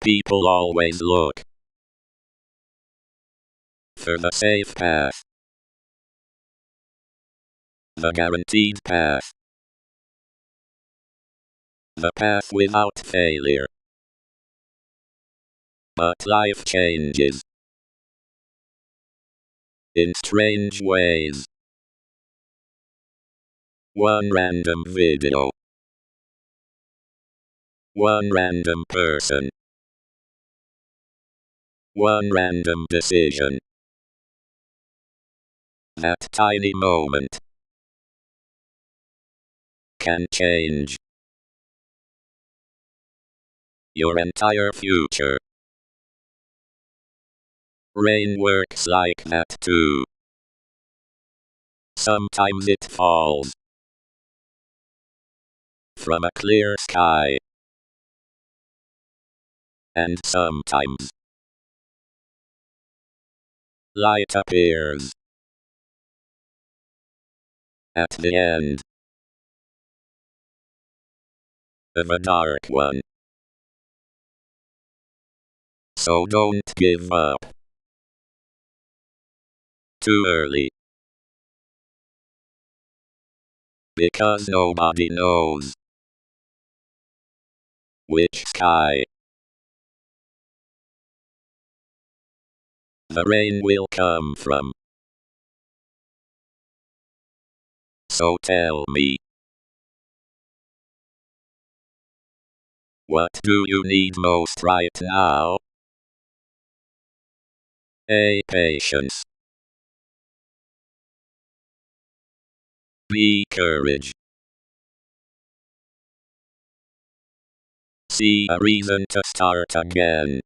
People always look for the safe path, the guaranteed path, the path without failure. But life changes in strange ways. One random video, one random person, one random decision. That tiny moment can change your entire future. Rain works like that too. Sometimes it falls from a clear sky, and sometimes light appears at the end of a dark one. So don't give up too early, because nobody knows which sky the rain will come from. So tell me, what do you need most right now? A. Patience. B. Courage. C. A reason to start again.